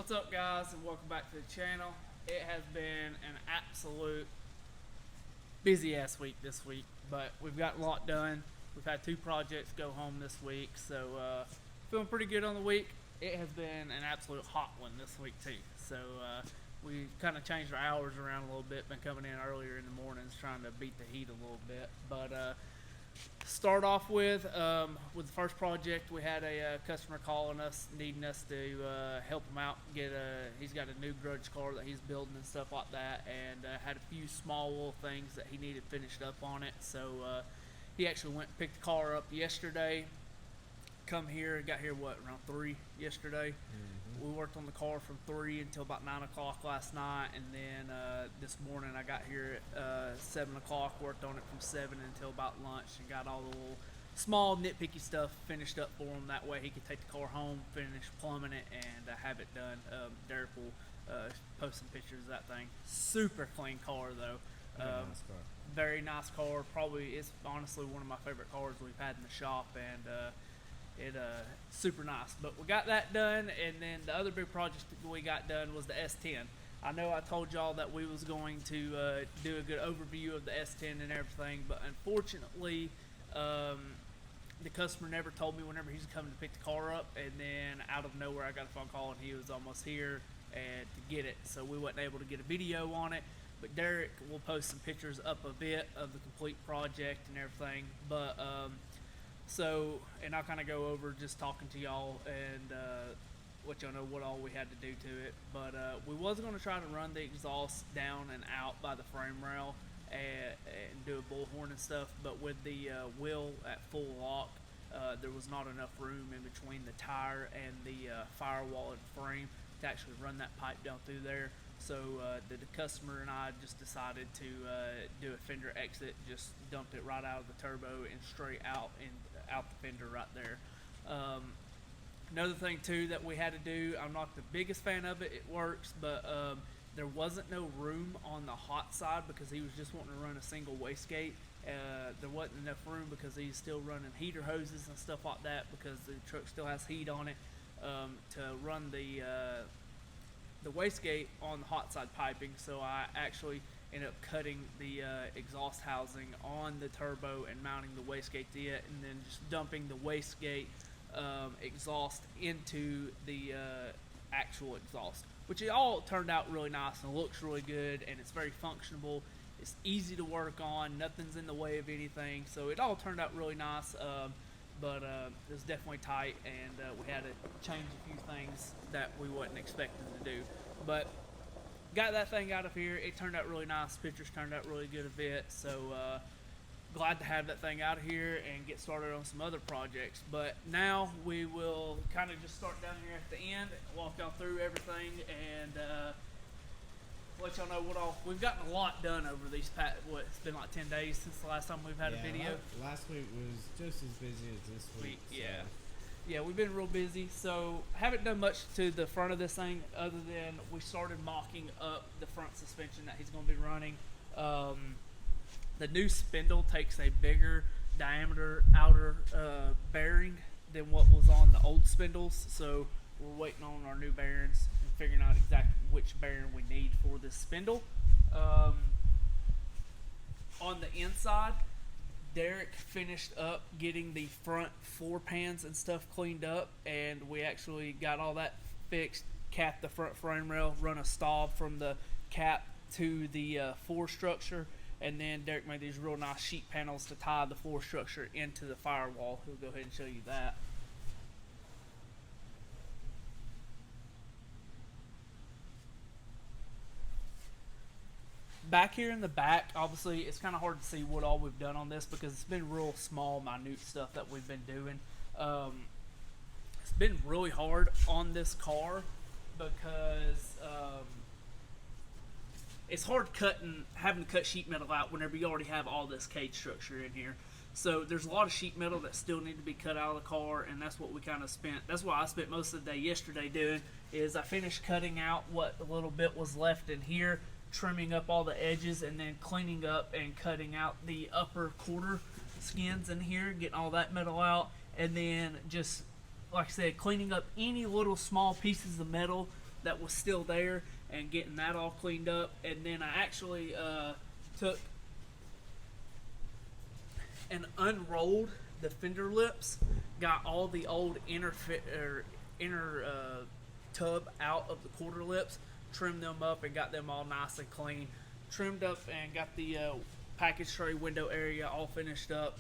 What's up, guys, and welcome back to the channel. It has been an absolute busy ass week this week, but we've gotten a lot done. We've had 2 projects go home this week, so feeling pretty good on the week. It has been an absolute hot one this week too, so we kind of changed our hours around a little bit, been coming in earlier in the mornings trying to beat the heat a little bit. But start off with the first project, we had a customer calling us, needing us to help him out. He's got a new Grudge car that he's building and stuff like that, and had a few small little things that he needed finished up on it. So he actually went and picked the car up yesterday. Got here around 3 yesterday. We worked on the car from 3 until about 9 o'clock last night, and then this morning I got here at 7 o'clock, worked on it from 7 until about lunch, and got all the little small nitpicky stuff finished up for him. That way he could take the car home, finish plumbing it, and have it done. Derek will post some pictures of that thing. Super clean car though. Very nice car. Probably, it's honestly one of my favorite cars we've had in the shop, and super nice. But we got that done, and then the other big project that we got done was the S10. I know I told y'all that we was going to do a good overview of the S10 and everything, but unfortunately the customer never told me whenever he's coming to pick the car up, and then out of nowhere I got a phone call and he was almost here and to get it, so we wasn't able to get a video on it. But Derek will post some pictures up a bit of the complete project and everything. But and I'll kind of go over just talking to y'all and let y'all know what all we had to do to it. But we was going to try to run the exhaust down and out by the frame rail and do a bullhorn and stuff, but with the wheel at full lock, there was not enough room in between the tire and the firewall and frame to actually run that pipe down through there. So the customer and I just decided to do a fender exit, just dumped it right out of the turbo and straight out the fender right there. Another thing too that we had to do, I'm not the biggest fan of it, it works, but there wasn't no room on the hot side because he was just wanting to run a single wastegate. There wasn't enough room because he's still running heater hoses and stuff like that because the truck still has heat on it to run the wastegate on the hot side piping. So I actually ended up cutting the exhaust housing on the turbo and mounting the wastegate to it, and then just dumping the wastegate exhaust into the actual exhaust, which it all turned out really nice and looks really good, and it's very functional. It's easy to work on, nothing's in the way of anything, so it all turned out really nice. But it was definitely tight, and we had to change a few things that we wasn't expecting to do. But got that thing out of here. It turned out really nice. Pictures turned out really good of it. So glad to have that thing out of here and get started on some other projects. But now we will kind of just start down here at the end, walk y'all through everything, and let y'all know what all we've gotten. A lot done over these past, it's been like 10 days since the last time we've had a video. Last week was just as busy as this week. So. Yeah, we've been real busy, so haven't done much to the front of this thing other than we started mocking up the front suspension that he's going to be running. The new spindle takes a bigger diameter outer bearing than what was on the old spindles, so we're waiting on our new bearings and figuring out exactly which bearing we need for this spindle. On the inside, Derek finished up getting the front floor pans and stuff cleaned up, and we actually got all that fixed, capped the front frame rail, run a stop from the cap to the floor structure, and then Derek made these real nice sheet panels to tie the floor structure into the firewall. He'll go ahead and show you that. Back here in the back, obviously it's kind of hard to see what all we've done on this because it's been real small, minute stuff that we've been doing. It's been really hard on this car because it's hard having to cut sheet metal out whenever you already have all this cage structure in here. So there's a lot of sheet metal that still need to be cut out of the car, and that's what we kind of spent. That's what I spent most of the day yesterday doing. Is I finished cutting out what a little bit was left in here, trimming up all the edges, and then cleaning up and cutting out the upper quarter skins in here, getting all that metal out, and then just like I said, cleaning up any little small pieces of metal that was still there and getting that all cleaned up. And then I actually took and unrolled the fender lips, got all the old inner tub out of the quarter lips, trimmed them up and got them all nice and clean, trimmed up and got the package tray window area all finished up.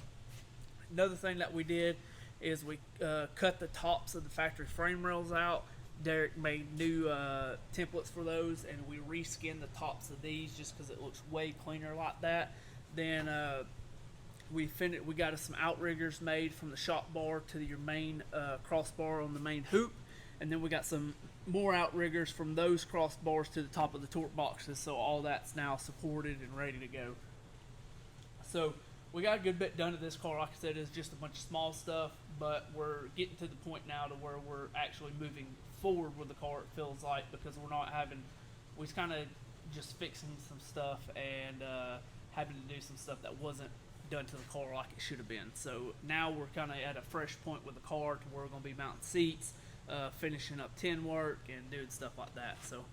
Another thing that we did is we cut the tops of the factory frame rails out. Derek made new templates for those, and we reskinned the tops of these just because it looks way cleaner like that. Then we got us some outriggers made from the shop bar to your main crossbar on the main hoop, and then we got some more outriggers from those crossbars to the top of the torque boxes, so all that's now supported and ready to go. So we got a good bit done to this car. Like I said, it's just a bunch of small stuff, but we're getting to the point now to where we're actually moving forward with the car, it feels like, because we're kind of just fixing some stuff and having to do some stuff that wasn't done to the car like it should have been. So now we're kind of at a fresh point with the car to where we're going to be mounting seats, finishing up tin work, and doing stuff like that. So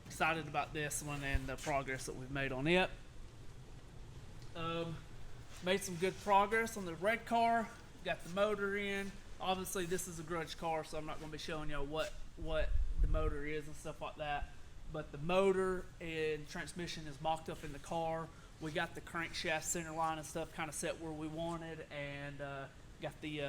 excited about this one and the progress that we've made on it. Made some good progress on the red car. Got the motor in. Obviously this is a Grudge car, so I'm not going to be showing you what the motor is and stuff like that. But the motor and transmission is mocked up in the car. We got the crankshaft center line and stuff kind of set where we wanted, and got the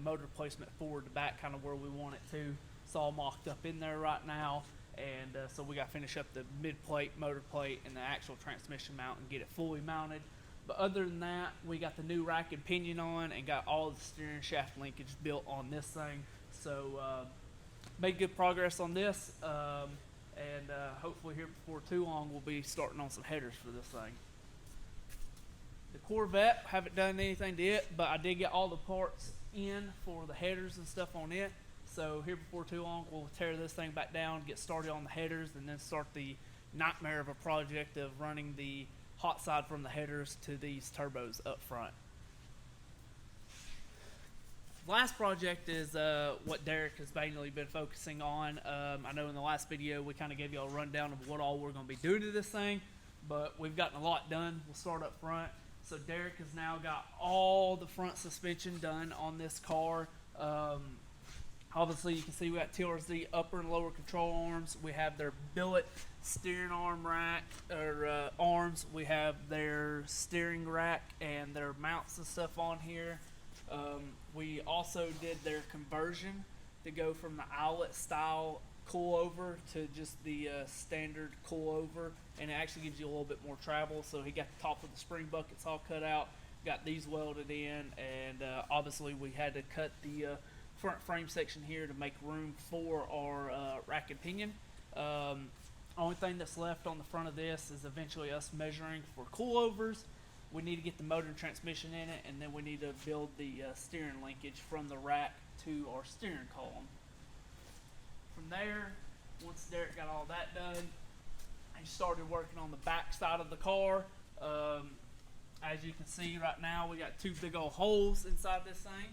motor placement forward to back kind of where we want it to. It's all mocked up in there right now, and so we got to finish up the mid plate, motor plate, and the actual transmission mount and get it fully mounted. But other than that, we got the new rack and pinion on and got all the steering shaft linkage built on this thing. So made good progress on this, and hopefully here before too long we'll be starting on some headers for this thing. The Corvette, haven't done anything to it, but I did get all the parts in for the headers and stuff on it. So here before too long we'll tear this thing back down, get started on the headers, and then start the nightmare of a project of running the hot side from the headers to these turbos up front. Last project is what Derek has mainly been focusing on. I know in the last video we kind of gave you a rundown of what all we're going to be doing to this thing, but we've gotten a lot done. We'll start up front. So Derek has now got all the front suspension done on this car. Obviously you can see we got TRZ upper and lower control arms. We have their billet steering arm rack or arms. We have their steering rack and their mounts and stuff on here. We also did their conversion to go from the eyelet style coilover to just the standard coilover, and it actually gives you a little bit more travel. So he got the top of the spring buckets all cut out, got these welded in, and obviously we had to cut the front frame section here to make room for our rack and pinion. Only thing that's left on the front of this is eventually us measuring for coilovers. We need to get the motor and transmission in it, and then we need to build the steering linkage from the rack to our steering column. From there, once Derek got all that done, he started working on the back side of the car. As you can see right now, we got two big old holes inside this thing.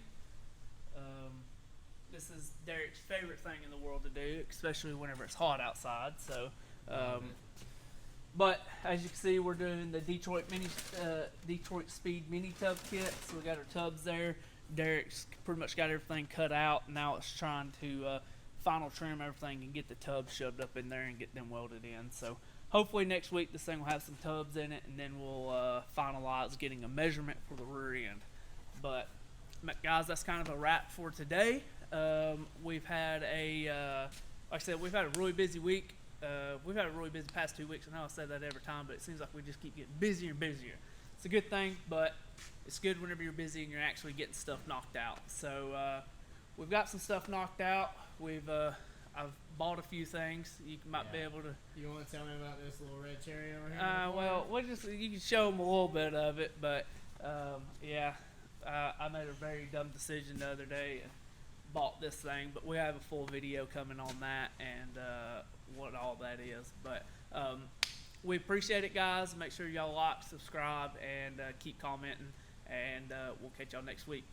This is Derek's favorite thing in the world to do, especially whenever it's hot outside. So, but as you can see, we're doing the Detroit Speed Mini Tub kit. So we got our tubs there. Derek's pretty much got everything cut out. Now it's trying to final trim everything and get the tubs shoved up in there and get them welded in. So hopefully next week this thing will have some tubs in it, and then we'll finalize getting a measurement for the rear end. But guys, that's kind of a wrap for today. We've had like I said, we've had a really busy week. We've had a really busy past 2 weeks. I know I say that every time, but it seems like we just keep getting busier and busier. It's a good thing, but it's good whenever you're busy and you're actually getting stuff knocked out. So we've got some stuff knocked out. I've bought a few things. You might be able to. You want to tell me about this little red cherry over here? Well, you can show them a little bit of it, but yeah, I made a very dumb decision the other day and bought this thing. But we have a full video coming on that and what all that is. But we appreciate it, guys. Make sure y'all like, subscribe, and keep commenting. And we'll catch y'all next week.